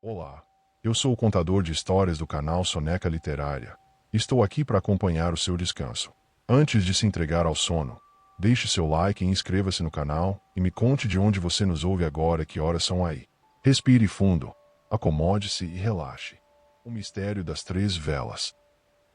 Olá, eu sou o contador de histórias do canal Soneca Literária. Estou aqui para acompanhar o seu descanso. Antes de se entregar ao sono, deixe seu like e inscreva-se no canal e me conte de onde você nos ouve agora e que horas são aí. Respire fundo, acomode-se e relaxe. O mistério das três velas.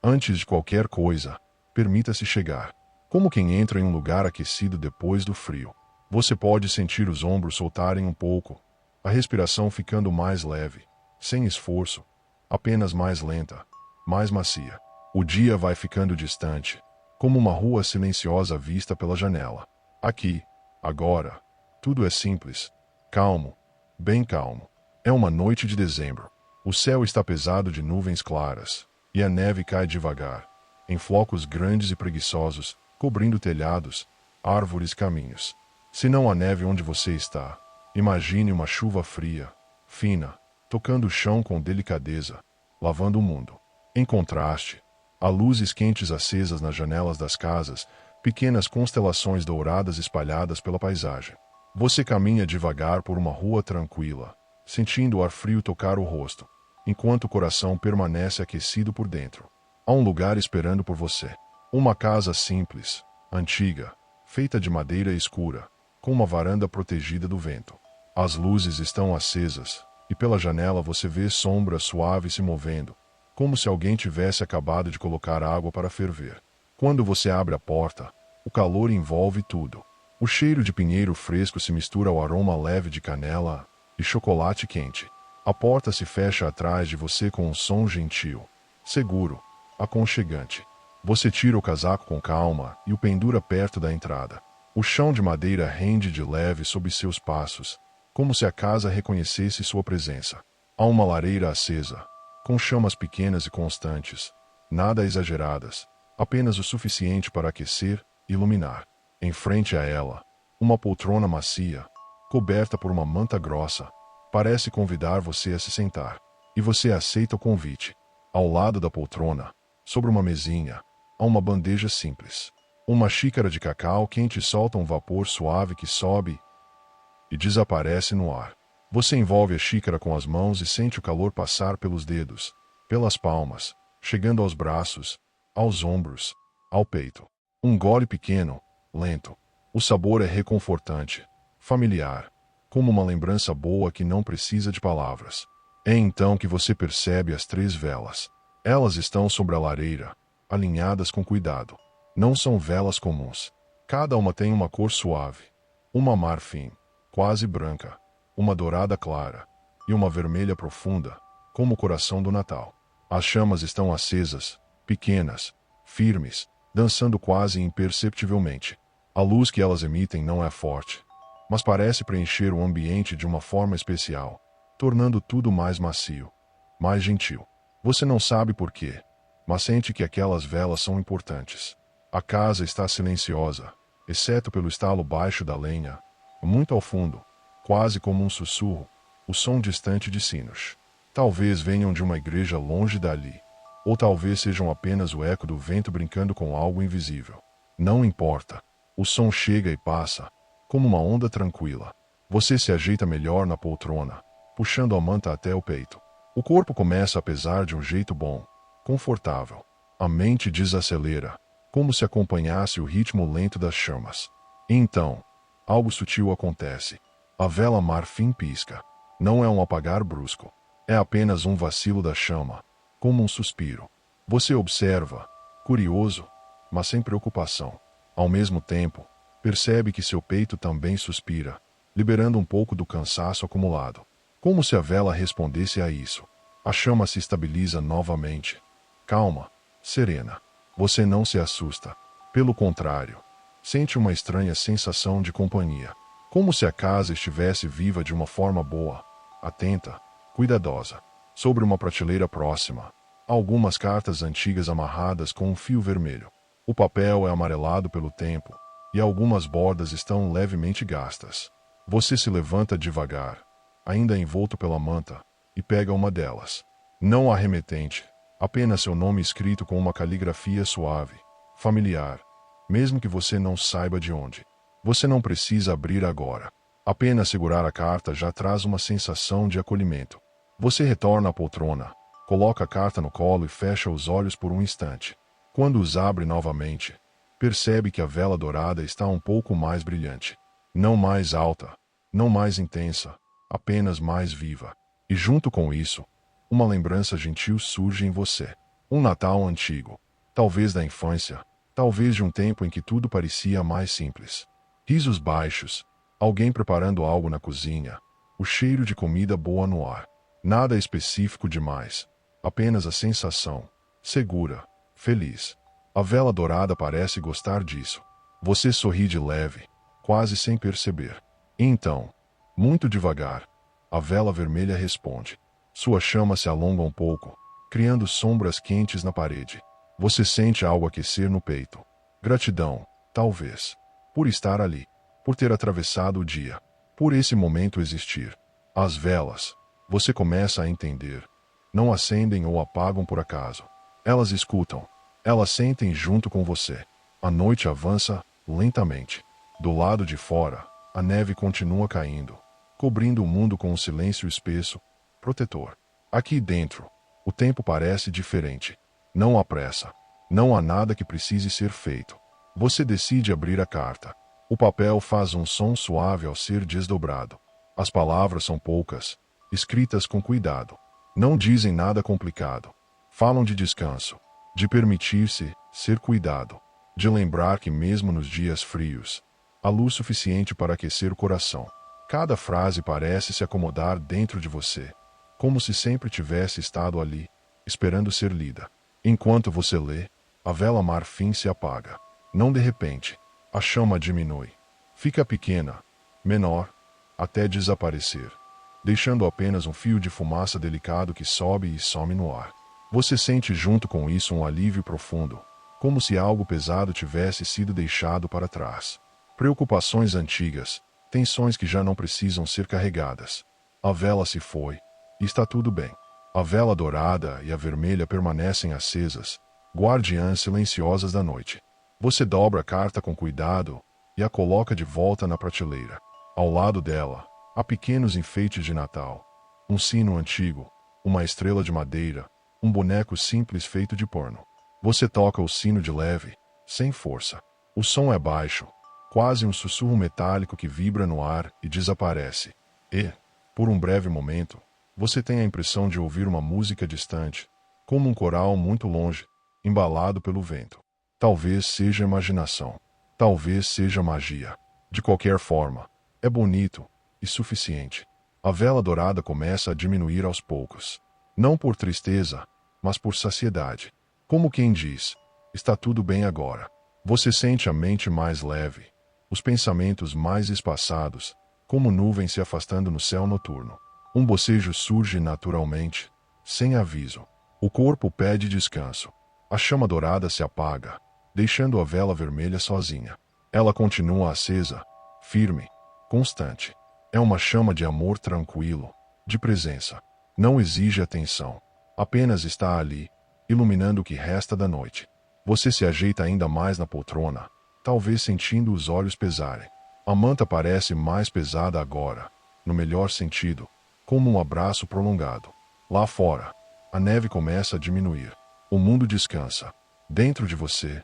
Antes de qualquer coisa, permita-se chegar. Como quem entra em um lugar aquecido depois do frio. Você pode sentir os ombros soltarem um pouco, a respiração ficando mais leve, sem esforço, apenas mais lenta, mais macia. O dia vai ficando distante, como uma rua silenciosa vista pela janela. Aqui, agora, tudo é simples, calmo, bem calmo. É uma noite de dezembro. O céu está pesado de nuvens claras, e a neve cai devagar, em flocos grandes e preguiçosos, cobrindo telhados, árvores e caminhos. Se não há neve onde você está, imagine uma chuva fria, fina, tocando o chão com delicadeza, lavando o mundo. Em contraste, há luzes quentes acesas nas janelas das casas, pequenas constelações douradas espalhadas pela paisagem. Você caminha devagar por uma rua tranquila, sentindo o ar frio tocar o rosto, enquanto o coração permanece aquecido por dentro. Há um lugar esperando por você. Uma casa simples, antiga, feita de madeira escura, com uma varanda protegida do vento. As luzes estão acesas, e pela janela você vê sombras suaves se movendo, como se alguém tivesse acabado de colocar água para ferver. Quando você abre a porta, o calor envolve tudo. O cheiro de pinheiro fresco se mistura ao aroma leve de canela e chocolate quente. A porta se fecha atrás de você com um som gentil, seguro, aconchegante. Você tira o casaco com calma e o pendura perto da entrada. O chão de madeira rende de leve sob seus passos, como se a casa reconhecesse sua presença. Há uma lareira acesa, com chamas pequenas e constantes, nada exageradas, apenas o suficiente para aquecer e iluminar. Em frente a ela, uma poltrona macia, coberta por uma manta grossa, parece convidar você a se sentar. E você aceita o convite. Ao lado da poltrona, sobre uma mesinha, há uma bandeja simples. Uma xícara de cacau quente solta um vapor suave que sobe e desaparece no ar. Você envolve a xícara com as mãos e sente o calor passar pelos dedos, pelas palmas, chegando aos braços, aos ombros, ao peito. Um gole pequeno, lento. O sabor é reconfortante, familiar, como uma lembrança boa que não precisa de palavras. É então que você percebe as três velas. Elas estão sobre a lareira, alinhadas com cuidado. Não são velas comuns. Cada uma tem uma cor suave. Uma marfim, quase branca, uma dourada clara, e uma vermelha profunda, como o coração do Natal. As chamas estão acesas, pequenas, firmes, dançando quase imperceptivelmente. A luz que elas emitem não é forte, mas parece preencher o ambiente de uma forma especial, tornando tudo mais macio, mais gentil. Você não sabe por quê, mas sente que aquelas velas são importantes. A casa está silenciosa, exceto pelo estalo baixo da lenha, muito ao fundo, quase como um sussurro, o som distante de sinos. Talvez venham de uma igreja longe dali, ou talvez sejam apenas o eco do vento brincando com algo invisível. Não importa. O som chega e passa, como uma onda tranquila. Você se ajeita melhor na poltrona, puxando a manta até o peito. O corpo começa a pesar de um jeito bom, confortável. A mente desacelera, como se acompanhasse o ritmo lento das chamas. E então, algo sutil acontece. A vela marfim pisca. Não é um apagar brusco. É apenas um vacilo da chama, como um suspiro. Você observa, curioso, mas sem preocupação. Ao mesmo tempo, percebe que seu peito também suspira, liberando um pouco do cansaço acumulado. Como se a vela respondesse a isso. A chama se estabiliza novamente. Calma, serena. Você não se assusta. Pelo contrário, sente uma estranha sensação de companhia. Como se a casa estivesse viva de uma forma boa, atenta, cuidadosa. Sobre uma prateleira próxima, há algumas cartas antigas amarradas com um fio vermelho. O papel é amarelado pelo tempo, e algumas bordas estão levemente gastas. Você se levanta devagar, ainda envolto pela manta, e pega uma delas. Não há remetente, apenas seu nome escrito com uma caligrafia suave, familiar, mesmo que você não saiba de onde. Você não precisa abrir agora. Apenas segurar a carta já traz uma sensação de acolhimento. Você retorna à poltrona, coloca a carta no colo e fecha os olhos por um instante. Quando os abre novamente, percebe que a vela dourada está um pouco mais brilhante. Não mais alta, não mais intensa, apenas mais viva. E junto com isso, uma lembrança gentil surge em você. Um Natal antigo, talvez da infância, talvez de um tempo em que tudo parecia mais simples. Risos baixos, alguém preparando algo na cozinha, o cheiro de comida boa no ar. Nada específico demais, apenas a sensação, segura, feliz. A vela dourada parece gostar disso. Você sorri de leve, quase sem perceber. E então, muito devagar, a vela vermelha responde. Sua chama se alonga um pouco, criando sombras quentes na parede. Você sente algo aquecer no peito. Gratidão, talvez, por estar ali, por ter atravessado o dia, por esse momento existir. As velas, você começa a entender, não acendem ou apagam por acaso. Elas escutam, elas sentem junto com você. A noite avança lentamente. Do lado de fora, a neve continua caindo, cobrindo o mundo com um silêncio espesso, protetor. Aqui dentro, o tempo parece diferente. Não há pressa. Não há nada que precise ser feito. Você decide abrir a carta. O papel faz um som suave ao ser desdobrado. As palavras são poucas, escritas com cuidado. Não dizem nada complicado. Falam de descanso, de permitir-se ser cuidado, de lembrar que mesmo nos dias frios, há luz suficiente para aquecer o coração. Cada frase parece se acomodar dentro de você, como se sempre tivesse estado ali, esperando ser lida. Enquanto você lê, a vela marfim se apaga. Não de repente, a chama diminui. Fica pequena, menor, até desaparecer, deixando apenas um fio de fumaça delicado que sobe e some no ar. Você sente junto com isso um alívio profundo, como se algo pesado tivesse sido deixado para trás. Preocupações antigas, tensões que já não precisam ser carregadas. A vela se foi, e está tudo bem. A vela dourada e a vermelha permanecem acesas, guardiãs silenciosas da noite. Você dobra a carta com cuidado e a coloca de volta na prateleira. Ao lado dela, há pequenos enfeites de Natal. Um sino antigo, uma estrela de madeira, um boneco simples feito de pano. Você toca o sino de leve, sem força. O som é baixo, quase um sussurro metálico que vibra no ar e desaparece. E, por um breve momento, você tem a impressão de ouvir uma música distante, como um coral muito longe, embalado pelo vento. Talvez seja imaginação, talvez seja magia. De qualquer forma, é bonito e suficiente. A vela dourada começa a diminuir aos poucos. Não por tristeza, mas por saciedade. Como quem diz, está tudo bem agora. Você sente a mente mais leve, os pensamentos mais espaçados, como nuvens se afastando no céu noturno. Um bocejo surge naturalmente, sem aviso. O corpo pede descanso. A chama dourada se apaga, deixando a vela vermelha sozinha. Ela continua acesa, firme, constante. É uma chama de amor tranquilo, de presença. Não exige atenção. Apenas está ali, iluminando o que resta da noite. Você se ajeita ainda mais na poltrona, talvez sentindo os olhos pesarem. A manta parece mais pesada agora, no melhor sentido, como um abraço prolongado. Lá fora, a neve começa a diminuir. O mundo descansa. Dentro de você,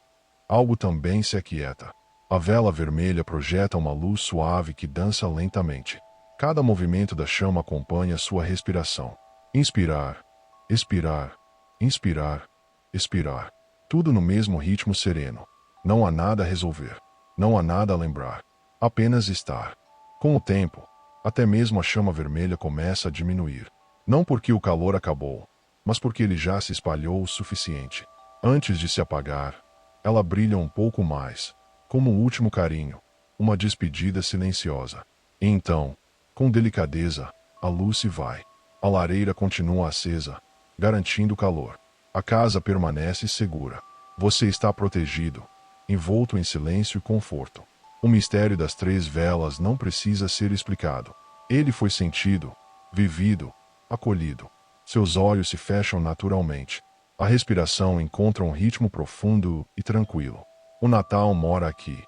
algo também se aquieta. A vela vermelha projeta uma luz suave que dança lentamente. Cada movimento da chama acompanha sua respiração. Inspirar, expirar, inspirar, expirar. Tudo no mesmo ritmo sereno. Não há nada a resolver. Não há nada a lembrar. Apenas estar. Com o tempo, até mesmo a chama vermelha começa a diminuir. Não porque o calor acabou, mas porque ele já se espalhou o suficiente. Antes de se apagar, ela brilha um pouco mais, como um último carinho, uma despedida silenciosa. E então, com delicadeza, a luz se vai. A lareira continua acesa, garantindo calor. A casa permanece segura. Você está protegido, envolto em silêncio e conforto. O mistério das 3 velas não precisa ser explicado. Ele foi sentido, vivido, acolhido. Seus olhos se fecham naturalmente. A respiração encontra um ritmo profundo e tranquilo. O Natal mora aqui,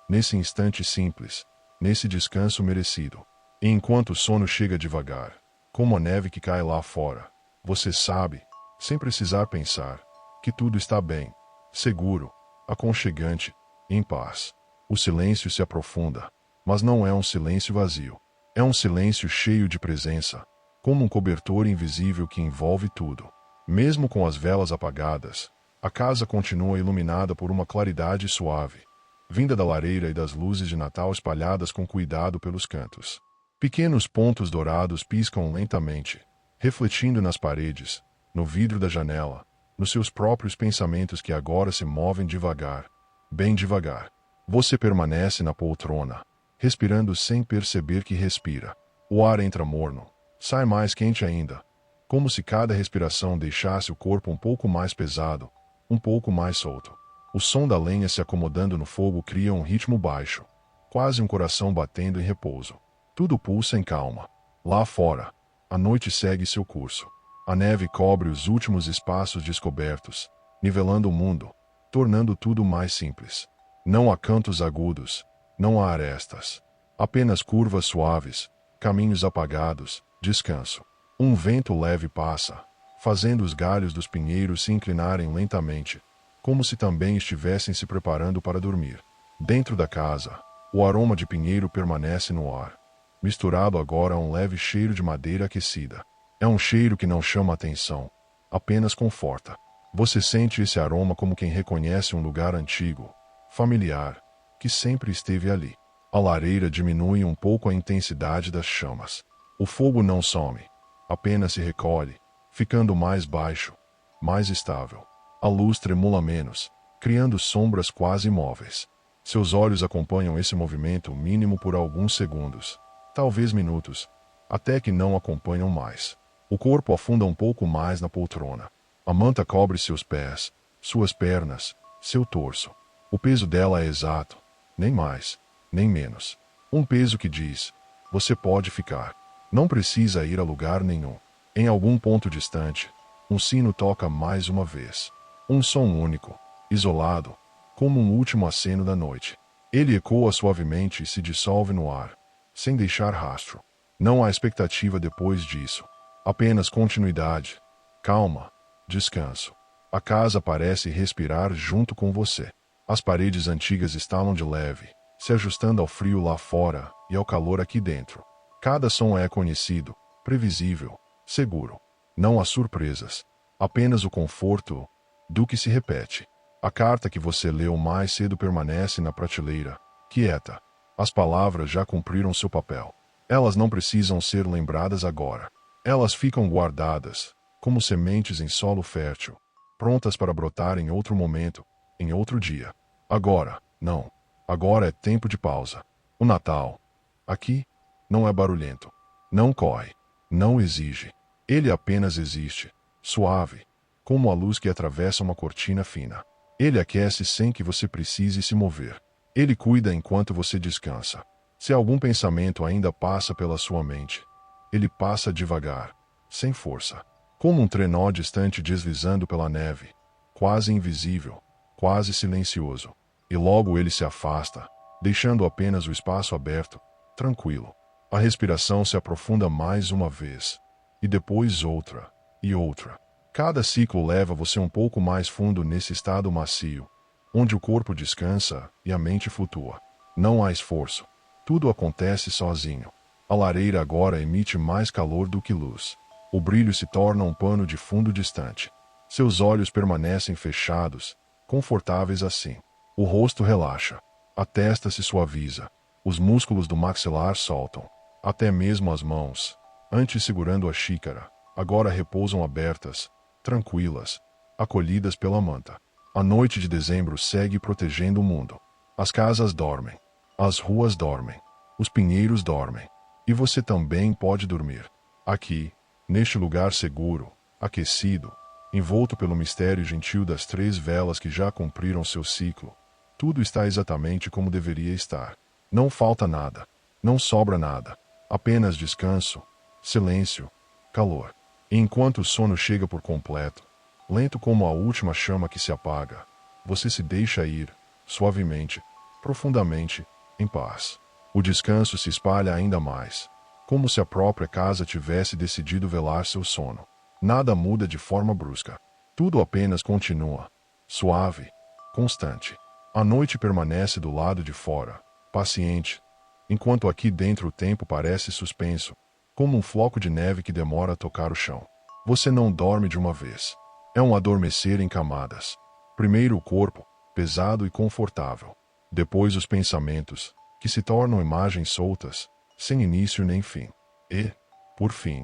nesse instante simples, nesse descanso merecido. E enquanto o sono chega devagar, como a neve que cai lá fora. Você sabe, sem precisar pensar, que tudo está bem, seguro, aconchegante, em paz. O silêncio se aprofunda, mas não é um silêncio vazio. É um silêncio cheio de presença, como um cobertor invisível que envolve tudo. Mesmo com as velas apagadas, a casa continua iluminada por uma claridade suave, vinda da lareira e das luzes de Natal espalhadas com cuidado pelos cantos. Pequenos pontos dourados piscam lentamente, refletindo nas paredes, no vidro da janela, nos seus próprios pensamentos que agora se movem devagar, bem devagar. Você permanece na poltrona, respirando sem perceber que respira. O ar entra morno, sai mais quente ainda, como se cada respiração deixasse o corpo um pouco mais pesado, um pouco mais solto. O som da lenha se acomodando no fogo cria um ritmo baixo, quase um coração batendo em repouso. Tudo pulsa em calma. Lá fora, a noite segue seu curso. A neve cobre os últimos espaços descobertos, nivelando o mundo, tornando tudo mais simples. Não há cantos agudos, não há arestas. Apenas curvas suaves, caminhos apagados, descanso. Um vento leve passa, fazendo os galhos dos pinheiros se inclinarem lentamente, como se também estivessem se preparando para dormir. Dentro da casa, o aroma de pinheiro permanece no ar, misturado agora a um leve cheiro de madeira aquecida. É um cheiro que não chama atenção, apenas conforta. Você sente esse aroma como quem reconhece um lugar antigo, familiar, que sempre esteve ali. A lareira diminui um pouco a intensidade das chamas. O fogo não some, apenas se recolhe, ficando mais baixo, mais estável. A luz tremula menos, criando sombras quase imóveis. Seus olhos acompanham esse movimento mínimo por alguns segundos, talvez minutos, até que não acompanham mais. O corpo afunda um pouco mais na poltrona. A manta cobre seus pés, suas pernas, seu torso. O peso dela é exato, nem mais, nem menos. Um peso que diz: você pode ficar. Não precisa ir a lugar nenhum. Em algum ponto distante, um sino toca mais uma vez. Um som único, isolado, como um último aceno da noite. Ele ecoa suavemente e se dissolve no ar, sem deixar rastro. Não há expectativa depois disso. Apenas continuidade, calma, descanso. A casa parece respirar junto com você. As paredes antigas estalam de leve, se ajustando ao frio lá fora e ao calor aqui dentro. Cada som é conhecido, previsível, seguro. Não há surpresas, apenas o conforto do que se repete. A carta que você leu mais cedo permanece na prateleira, quieta. As palavras já cumpriram seu papel. Elas não precisam ser lembradas agora. Elas ficam guardadas, como sementes em solo fértil, prontas para brotar em outro momento, em outro dia. Agora, não. Agora é tempo de pausa. O Natal, aqui, não é barulhento. Não corre. Não exige. Ele apenas existe, suave, como a luz que atravessa uma cortina fina. Ele aquece sem que você precise se mover. Ele cuida enquanto você descansa. Se algum pensamento ainda passa pela sua mente, ele passa devagar, sem força, como um trenó distante deslizando pela neve, quase invisível, quase silencioso. E logo ele se afasta, deixando apenas o espaço aberto, tranquilo. A respiração se aprofunda mais uma vez, e depois outra, e outra. Cada ciclo leva você um pouco mais fundo nesse estado macio, onde o corpo descansa e a mente flutua. Não há esforço. Tudo acontece sozinho. A lareira agora emite mais calor do que luz. O brilho se torna um pano de fundo distante. Seus olhos permanecem fechados, confortáveis assim. O rosto relaxa. A testa se suaviza. Os músculos do maxilar soltam. Até mesmo as mãos, antes segurando a xícara, agora repousam abertas, tranquilas, acolhidas pela manta. A noite de dezembro segue protegendo o mundo. As casas dormem. As ruas dormem. Os pinheiros dormem. E você também pode dormir. Aqui, neste lugar seguro, aquecido, envolto pelo mistério gentil das 3 velas que já cumpriram seu ciclo, tudo está exatamente como deveria estar. Não falta nada. Não sobra nada. Apenas descanso, silêncio, calor. E enquanto o sono chega por completo, lento como a última chama que se apaga, você se deixa ir, suavemente, profundamente, em paz. O descanso se espalha ainda mais, como se a própria casa tivesse decidido velar seu sono. Nada muda de forma brusca. Tudo apenas continua. Suave. Constante. A noite permanece do lado de fora, paciente, enquanto aqui dentro o tempo parece suspenso, como um floco de neve que demora a tocar o chão. Você não dorme de uma vez. É um adormecer em camadas. Primeiro o corpo, pesado e confortável. Depois os pensamentos, que se tornam imagens soltas, sem início nem fim. E, por fim,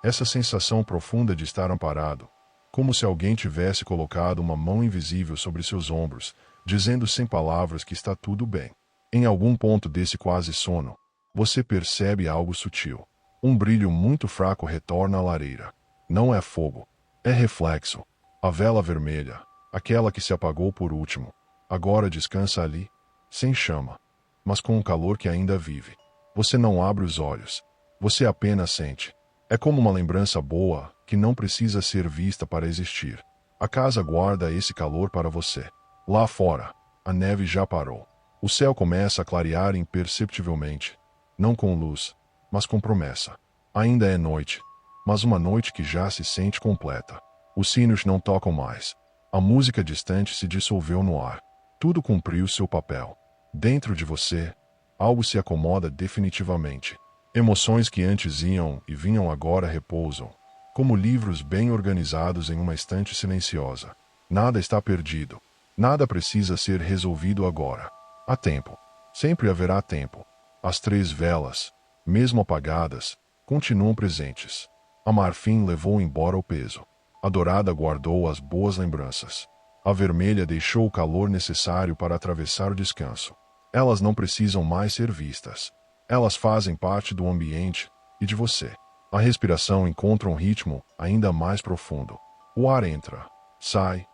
essa sensação profunda de estar amparado, como se alguém tivesse colocado uma mão invisível sobre seus ombros, dizendo sem palavras que está tudo bem. Em algum ponto desse quase sono, você percebe algo sutil. Um brilho muito fraco retorna à lareira. Não é fogo. É reflexo. A vela vermelha, aquela que se apagou por último, agora descansa ali, sem chama, mas com um calor que ainda vive. Você não abre os olhos. Você apenas sente. É como uma lembrança boa, que não precisa ser vista para existir. A casa guarda esse calor para você. Lá fora, a neve já parou. O céu começa a clarear imperceptivelmente. Não com luz, mas com promessa. Ainda é noite, mas uma noite que já se sente completa. Os sinos não tocam mais. A música distante se dissolveu no ar. Tudo cumpriu seu papel. Dentro de você, algo se acomoda definitivamente. Emoções que antes iam e vinham agora repousam, como livros bem organizados em uma estante silenciosa. Nada está perdido. Nada precisa ser resolvido agora. Há tempo. Sempre haverá tempo. As 3 velas, mesmo apagadas, continuam presentes. A marfim levou embora o peso. A dourada guardou as boas lembranças. A vermelha deixou o calor necessário para atravessar o descanso. Elas não precisam mais ser vistas. Elas fazem parte do ambiente e de você. A respiração encontra um ritmo ainda mais profundo. O ar entra, sai,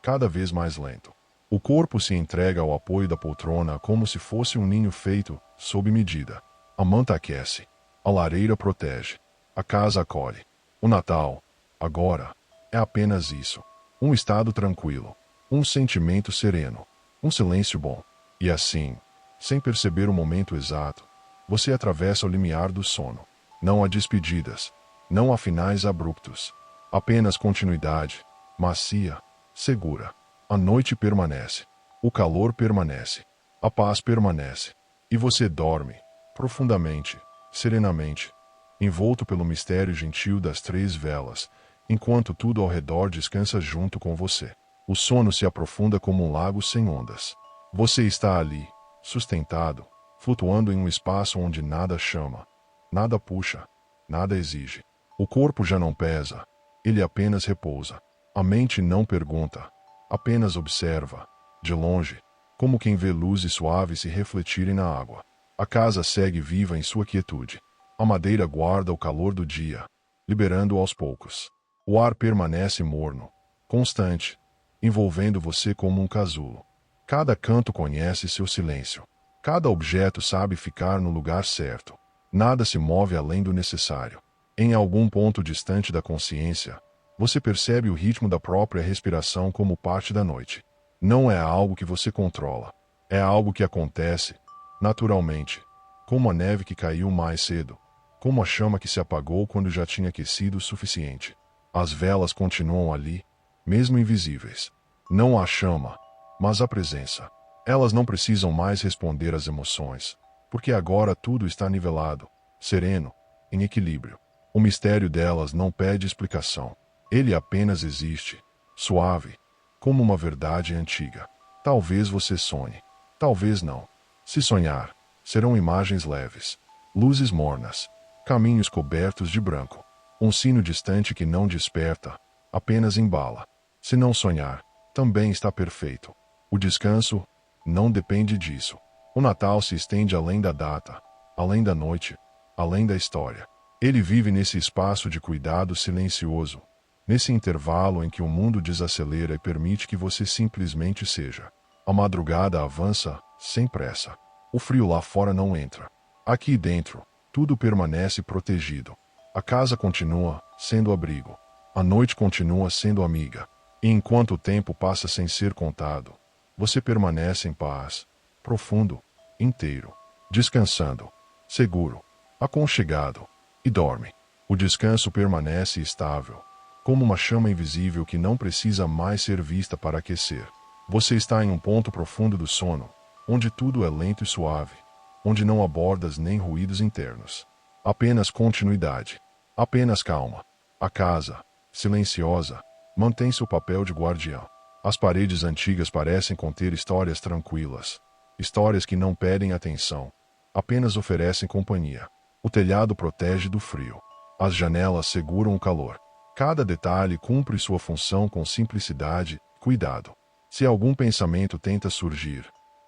cada vez mais lento. O corpo se entrega ao apoio da poltrona como se fosse um ninho feito, sob medida. A manta aquece. A lareira protege. A casa acolhe. O Natal, agora, é apenas isso. Um estado tranquilo. Um sentimento sereno. Um silêncio bom. E assim, sem perceber o momento exato, você atravessa o limiar do sono. Não há despedidas. Não há finais abruptos. Apenas continuidade, macia, segura. A noite permanece. O calor permanece. A paz permanece. E você dorme, profundamente, serenamente, envolto pelo mistério gentil das 3 velas, enquanto tudo ao redor descansa junto com você. O sono se aprofunda como um lago sem ondas. Você está ali, sustentado, flutuando em um espaço onde nada chama, nada puxa, nada exige. O corpo já não pesa, ele apenas repousa. A mente não pergunta, apenas observa, de longe, como quem vê luzes suaves se refletirem na água. A casa segue viva em sua quietude. A madeira guarda o calor do dia, liberando-o aos poucos. O ar permanece morno, constante, envolvendo você como um casulo. Cada canto conhece seu silêncio. Cada objeto sabe ficar no lugar certo. Nada se move além do necessário. Em algum ponto distante da consciência, você percebe o ritmo da própria respiração como parte da noite. Não é algo que você controla. É algo que acontece, naturalmente, como a neve que caiu mais cedo, como a chama que se apagou quando já tinha aquecido o suficiente. As velas continuam ali, mesmo invisíveis. Não há chama, mas a presença. Elas não precisam mais responder às emoções, porque agora tudo está nivelado, sereno, em equilíbrio. O mistério delas não pede explicação. Ele apenas existe, suave, como uma verdade antiga. Talvez você sonhe, talvez não. Se sonhar, serão imagens leves, luzes mornas, caminhos cobertos de branco, um sino distante que não desperta, apenas embala. Se não sonhar, também está perfeito. O descanso não depende disso. O Natal se estende além da data, além da noite, além da história. Ele vive nesse espaço de cuidado silencioso, nesse intervalo em que o mundo desacelera e permite que você simplesmente seja. A madrugada avança, sem pressa. O frio lá fora não entra. Aqui dentro, tudo permanece protegido. A casa continua sendo abrigo. A noite continua sendo amiga. E enquanto o tempo passa sem ser contado, você permanece em paz, profundo, inteiro, descansando, seguro, aconchegado, e dorme. O descanso permanece estável, como uma chama invisível que não precisa mais ser vista para aquecer. Você está em um ponto profundo do sono, onde tudo é lento e suave, onde não há bordas nem ruídos internos. Apenas continuidade, apenas calma. A casa, silenciosa, mantém seu papel de guardião. As paredes antigas parecem conter histórias tranquilas, histórias que não pedem atenção, apenas oferecem companhia. O telhado protege do frio. As janelas seguram o calor. Cada detalhe cumpre sua função com simplicidade e cuidado. Se algum pensamento tenta surgir,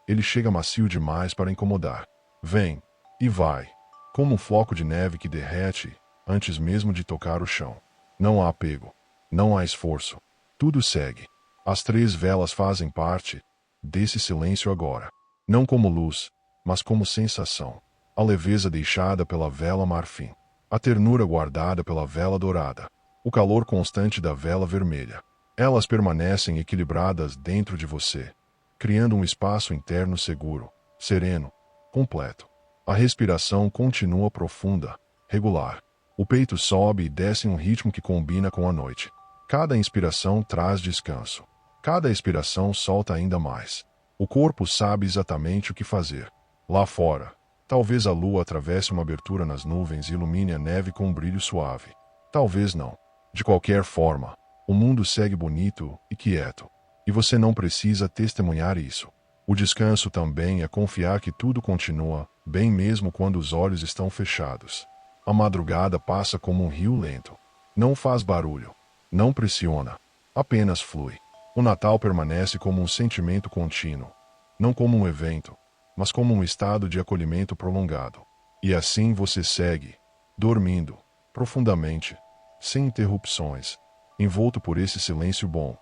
ele chega macio demais para incomodar. Vem e vai, como um floco de neve que derrete antes mesmo de tocar o chão. Não há apego, não há esforço. Tudo segue. As 3 velas fazem parte desse silêncio agora. Não como luz, mas como sensação. A leveza deixada pela vela marfim. A ternura guardada pela vela dourada. O calor constante da vela vermelha. Elas permanecem equilibradas dentro de você, criando um espaço interno seguro, sereno, completo. A respiração continua profunda, regular. O peito sobe e desce em um ritmo que combina com a noite. Cada inspiração traz descanso. Cada expiração solta ainda mais. O corpo sabe exatamente o que fazer. Lá fora, talvez a lua atravesse uma abertura nas nuvens e ilumine a neve com um brilho suave. Talvez não. De qualquer forma, o mundo segue bonito e quieto. E você não precisa testemunhar isso. O descanso também é confiar que tudo continua bem mesmo quando os olhos estão fechados. A madrugada passa como um rio lento. Não faz barulho. Não pressiona. Apenas flui. O Natal permanece como um sentimento contínuo. Não como um evento, mas como um estado de acolhimento prolongado. E assim você segue, dormindo, profundamente, sem interrupções, envolto por esse silêncio bom,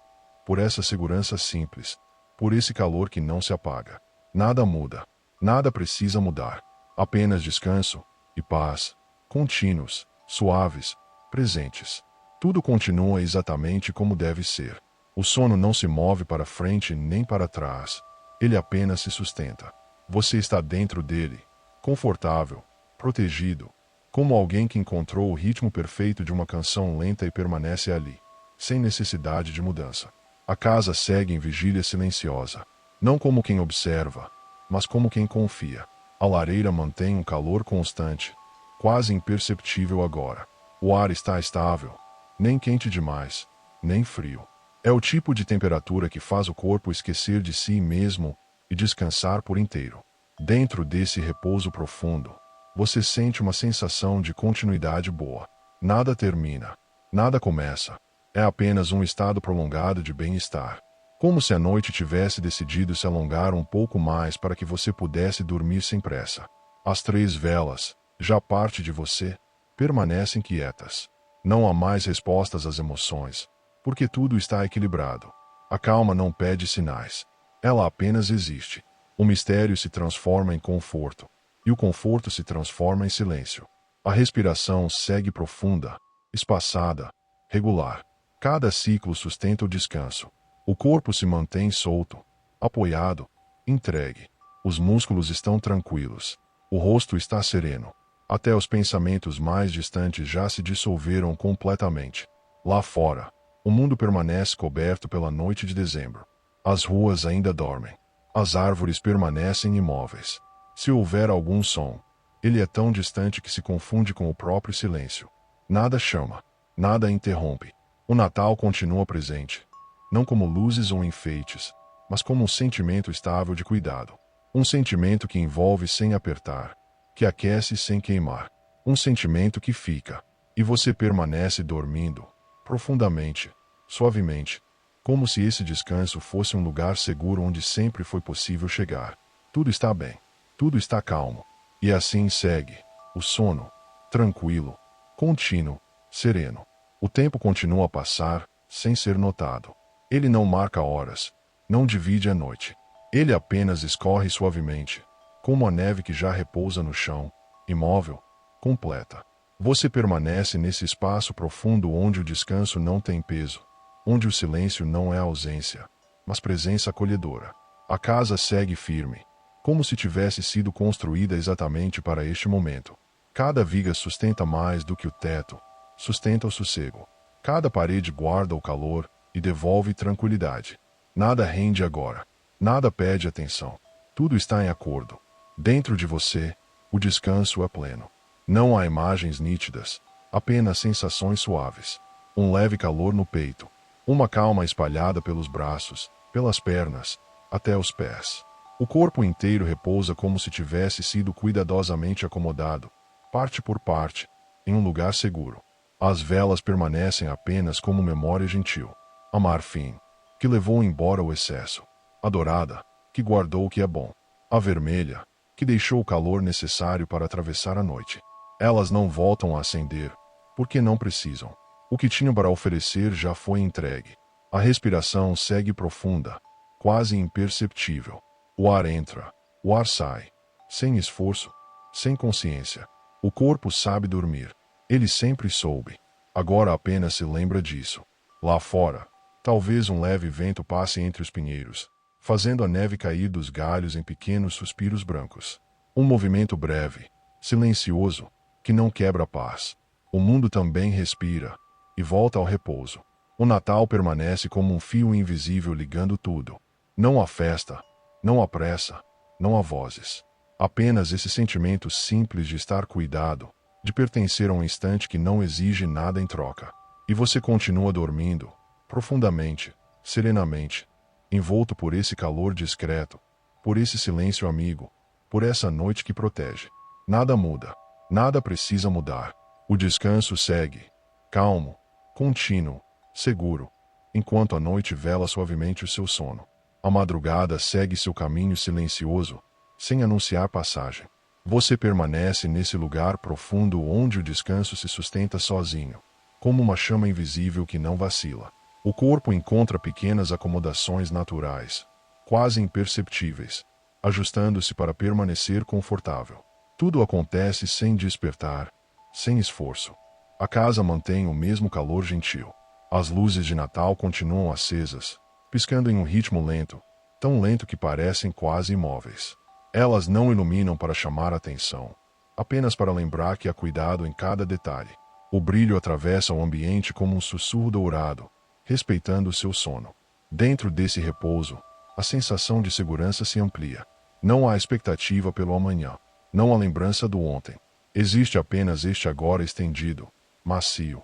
por essa segurança simples, por esse calor que não se apaga. Nada muda, nada precisa mudar. Apenas descanso e paz, contínuos, suaves, presentes. Tudo continua exatamente como deve ser. O sono não se move para frente nem para trás. Ele apenas se sustenta. Você está dentro dele, confortável, protegido, como alguém que encontrou o ritmo perfeito de uma canção lenta e permanece ali, sem necessidade de mudança. A casa segue em vigília silenciosa, não como quem observa, mas como quem confia. A lareira mantém um calor constante, quase imperceptível agora. O ar está estável, nem quente demais, nem frio. É o tipo de temperatura que faz o corpo esquecer de si mesmo e descansar por inteiro. Dentro desse repouso profundo, você sente uma sensação de continuidade boa. Nada termina, nada começa. É apenas um estado prolongado de bem-estar. Como se a noite tivesse decidido se alongar um pouco mais para que você pudesse dormir sem pressa. As 3 velas, já parte de você, permanecem quietas. Não há mais respostas às emoções, porque tudo está equilibrado. A calma não pede sinais. Ela apenas existe. O mistério se transforma em conforto, e o conforto se transforma em silêncio. A respiração segue profunda, espaçada, regular. Cada ciclo sustenta o descanso. O corpo se mantém solto, apoiado, entregue. Os músculos estão tranquilos. O rosto está sereno. Até os pensamentos mais distantes já se dissolveram completamente. Lá fora, o mundo permanece coberto pela noite de dezembro. As ruas ainda dormem. As árvores permanecem imóveis. Se houver algum som, ele é tão distante que se confunde com o próprio silêncio. Nada chama, nada interrompe. O Natal continua presente, não como luzes ou enfeites, mas como um sentimento estável de cuidado. Um sentimento que envolve sem apertar, que aquece sem queimar. Um sentimento que fica, e você permanece dormindo, profundamente, suavemente, como se esse descanso fosse um lugar seguro onde sempre foi possível chegar. Tudo está bem, tudo está calmo, e assim segue, o sono, tranquilo, contínuo, sereno. O tempo continua a passar, sem ser notado. Ele não marca horas, não divide a noite. Ele apenas escorre suavemente, como a neve que já repousa no chão, imóvel, completa. Você permanece nesse espaço profundo onde o descanso não tem peso, onde o silêncio não é ausência, mas presença acolhedora. A casa segue firme, como se tivesse sido construída exatamente para este momento. Cada viga sustenta mais do que o teto, sustenta o sossego. Cada parede guarda o calor e devolve tranquilidade. Nada rende agora. Nada pede atenção. Tudo está em acordo. Dentro de você, o descanso é pleno. Não há imagens nítidas, apenas sensações suaves. Um leve calor no peito. Uma calma espalhada pelos braços, pelas pernas, até os pés. O corpo inteiro repousa como se tivesse sido cuidadosamente acomodado, parte por parte, em um lugar seguro. As velas permanecem apenas como memória gentil. A marfim, que levou embora o excesso. A dourada, que guardou o que é bom. A vermelha, que deixou o calor necessário para atravessar a noite. Elas não voltam a acender, porque não precisam. O que tinham para oferecer já foi entregue. A respiração segue profunda, quase imperceptível. O ar entra, o ar sai, sem esforço, sem consciência. O corpo sabe dormir. Ele sempre soube. Agora apenas se lembra disso. Lá fora, talvez um leve vento passe entre os pinheiros, fazendo a neve cair dos galhos em pequenos suspiros brancos. Um movimento breve, silencioso, que não quebra a paz. O mundo também respira e volta ao repouso. O Natal permanece como um fio invisível ligando tudo. Não há festa, não há pressa, não há vozes. Apenas esse sentimento simples de estar cuidado, de pertencer a um instante que não exige nada em troca. E você continua dormindo, profundamente, serenamente, envolto por esse calor discreto, por esse silêncio amigo, por essa noite que protege. Nada muda, nada precisa mudar. O descanso segue, calmo, contínuo, seguro, enquanto a noite vela suavemente o seu sono. A madrugada segue seu caminho silencioso, sem anunciar passagem. Você permanece nesse lugar profundo onde o descanso se sustenta sozinho, como uma chama invisível que não vacila. O corpo encontra pequenas acomodações naturais, quase imperceptíveis, ajustando-se para permanecer confortável. Tudo acontece sem despertar, sem esforço. A casa mantém o mesmo calor gentil. As luzes de Natal continuam acesas, piscando em um ritmo lento, tão lento que parecem quase imóveis. Elas não iluminam para chamar a atenção, apenas para lembrar que há cuidado em cada detalhe. O brilho atravessa o ambiente como um sussurro dourado, respeitando o seu sono. Dentro desse repouso, a sensação de segurança se amplia. Não há expectativa pelo amanhã, não há lembrança do ontem. Existe apenas este agora estendido, macio,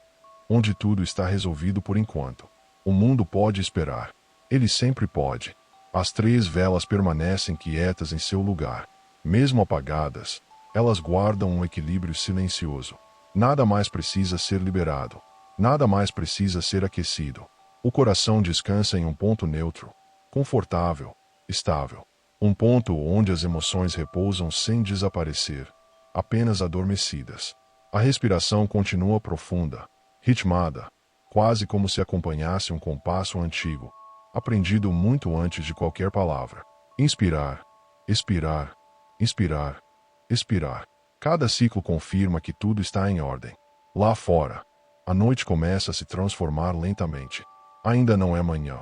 onde tudo está resolvido por enquanto. O mundo pode esperar. Ele sempre pode. As 3 velas permanecem quietas em seu lugar. Mesmo apagadas, elas guardam um equilíbrio silencioso. Nada mais precisa ser liberado. Nada mais precisa ser aquecido. O coração descansa em um ponto neutro, confortável, estável. Um ponto onde as emoções repousam sem desaparecer, apenas adormecidas. A respiração continua profunda, ritmada, quase como se acompanhasse um compasso antigo, aprendido muito antes de qualquer palavra. Inspirar, expirar, inspirar, expirar. Cada ciclo confirma que tudo está em ordem. Lá fora, a noite começa a se transformar lentamente. Ainda não é manhã,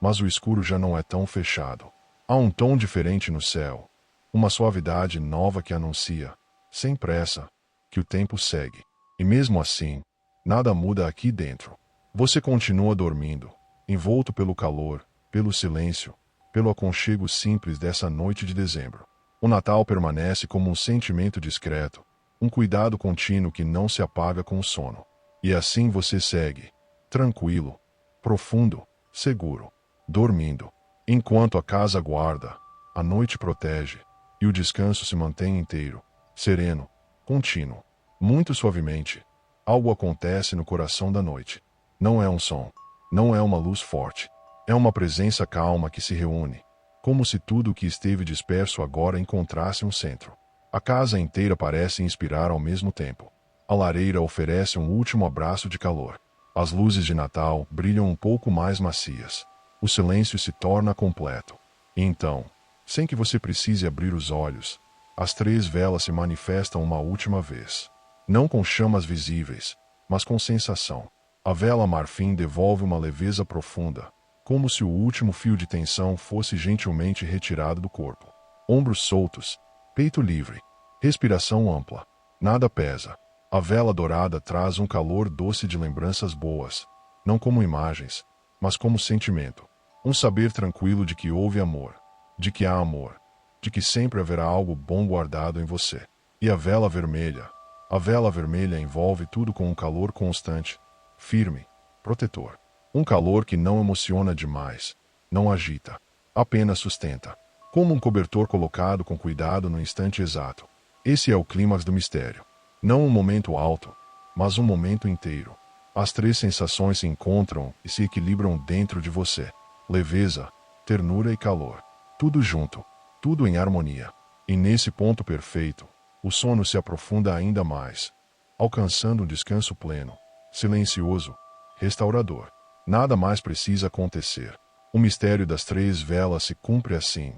mas o escuro já não é tão fechado. Há um tom diferente no céu, uma suavidade nova que anuncia, sem pressa, que o tempo segue. E mesmo assim, nada muda aqui dentro. Você continua dormindo, envolto pelo calor, pelo silêncio, pelo aconchego simples dessa noite de dezembro. O Natal permanece como um sentimento discreto, um cuidado contínuo que não se apaga com o sono. E assim você segue, tranquilo, profundo, seguro, dormindo. Enquanto a casa guarda, a noite protege, e o descanso se mantém inteiro, sereno, contínuo. Muito suavemente, algo acontece no coração da noite. Não é um som, não é uma luz forte. É uma presença calma que se reúne, como se tudo o que esteve disperso agora encontrasse um centro. A casa inteira parece inspirar ao mesmo tempo. A lareira oferece um último abraço de calor. As luzes de Natal brilham um pouco mais macias. O silêncio se torna completo. E então, sem que você precise abrir os olhos, as 3 velas se manifestam uma última vez. Não com chamas visíveis, mas com sensação. A vela marfim devolve uma leveza profunda, como se o último fio de tensão fosse gentilmente retirado do corpo. Ombros soltos, peito livre, respiração ampla. Nada pesa. A vela dourada traz um calor doce de lembranças boas, não como imagens, mas como sentimento. Um saber tranquilo de que houve amor, de que há amor, de que sempre haverá algo bom guardado em você. E a vela vermelha? A vela vermelha envolve tudo com um calor constante, firme, protetor. Um calor que não emociona demais, não agita, apenas sustenta. Como um cobertor colocado com cuidado no instante exato. Esse é o clímax do mistério. Não um momento alto, mas um momento inteiro. As três sensações se encontram e se equilibram dentro de você. Leveza, ternura e calor. Tudo junto, tudo em harmonia. E nesse ponto perfeito, o sono se aprofunda ainda mais, alcançando um descanso pleno, silencioso, restaurador. Nada mais precisa acontecer. O mistério das três velas se cumpre assim,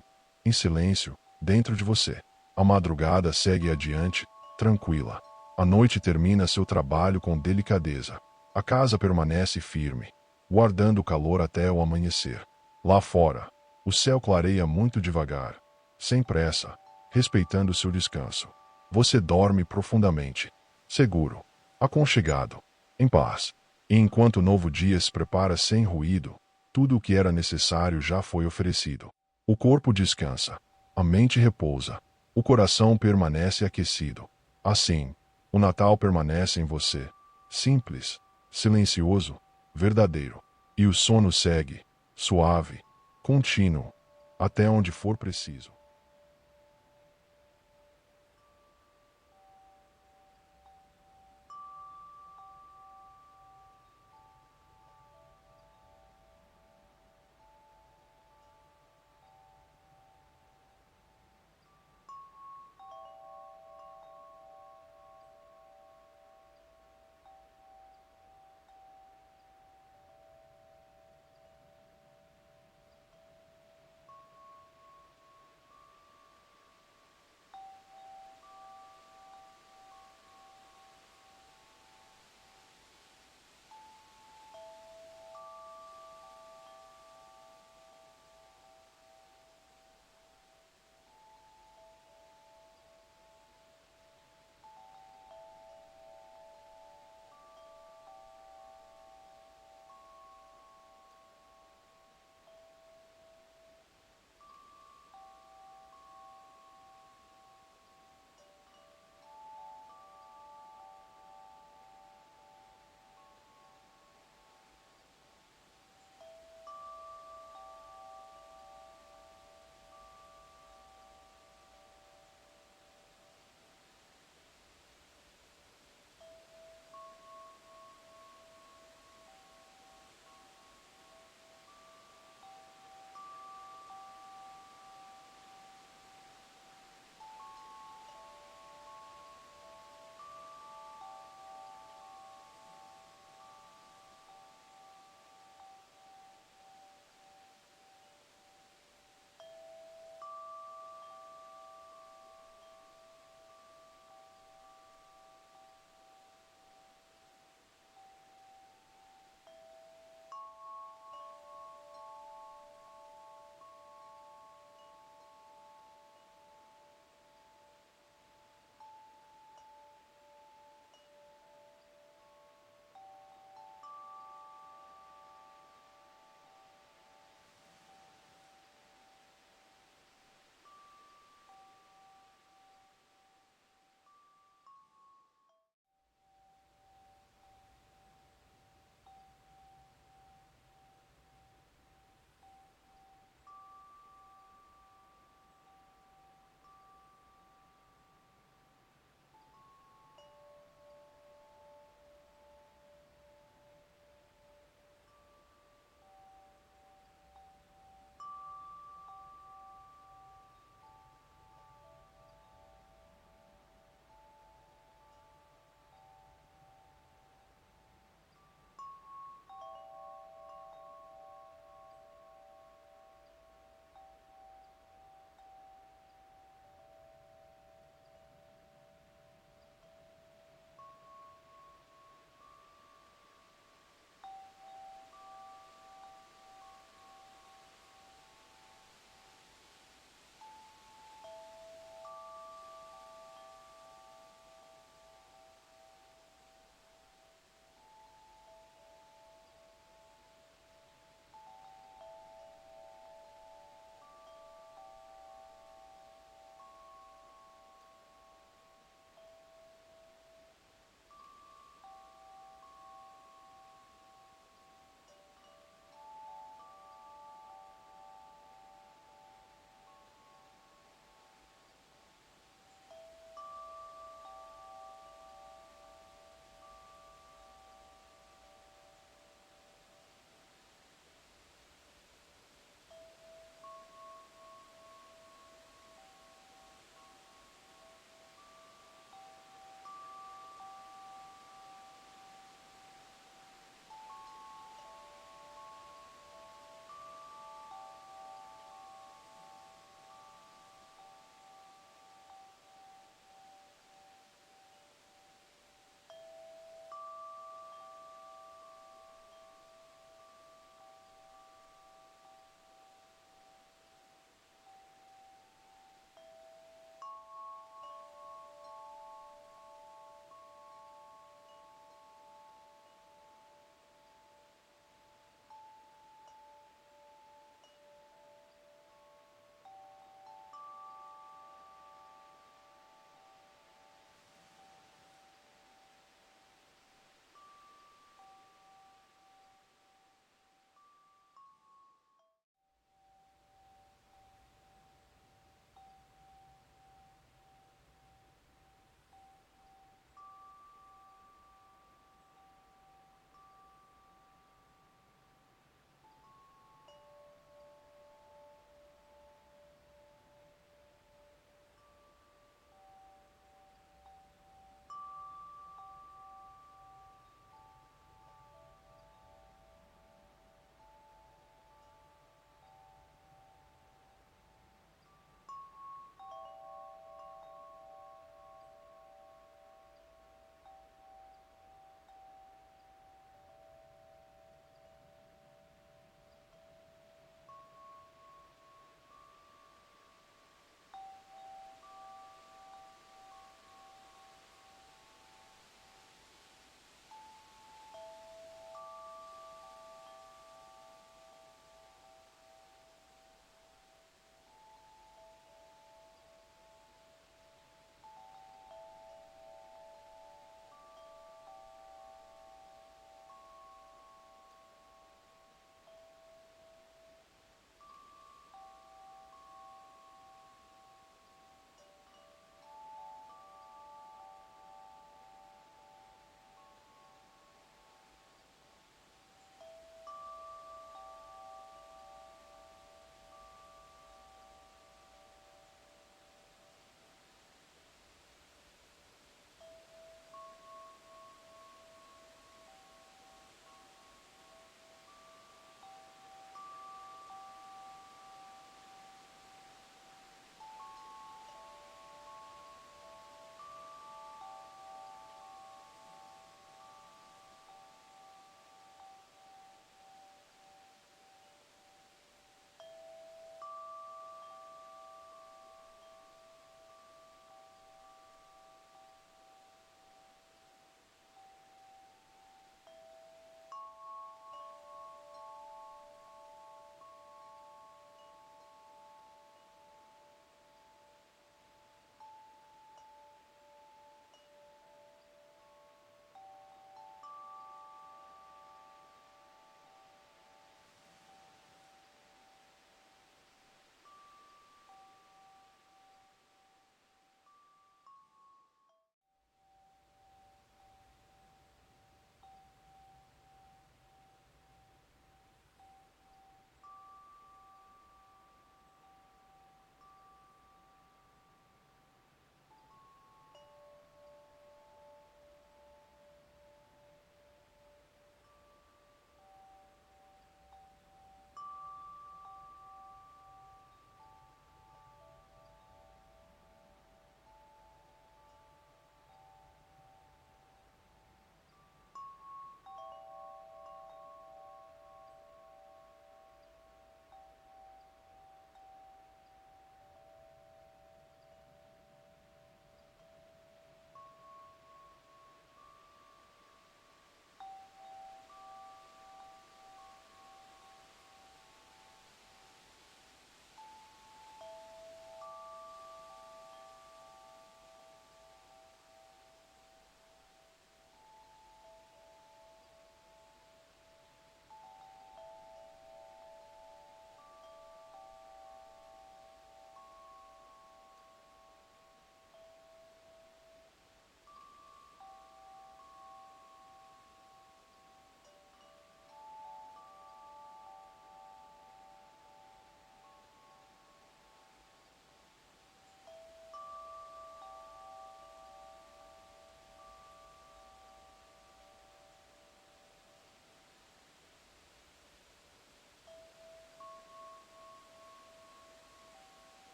em silêncio, dentro de você. A madrugada segue adiante, tranquila. A noite termina seu trabalho com delicadeza. A casa permanece firme, guardando o calor até o amanhecer. Lá fora, o céu clareia muito devagar, sem pressa, respeitando seu descanso. Você dorme profundamente, seguro, aconchegado, em paz. E enquanto o novo dia se prepara sem ruído, tudo o que era necessário já foi oferecido. O corpo descansa, a mente repousa, o coração permanece aquecido. Assim, o Natal permanece em você, simples, silencioso, verdadeiro. E o sono segue, suave, contínuo, até onde for preciso.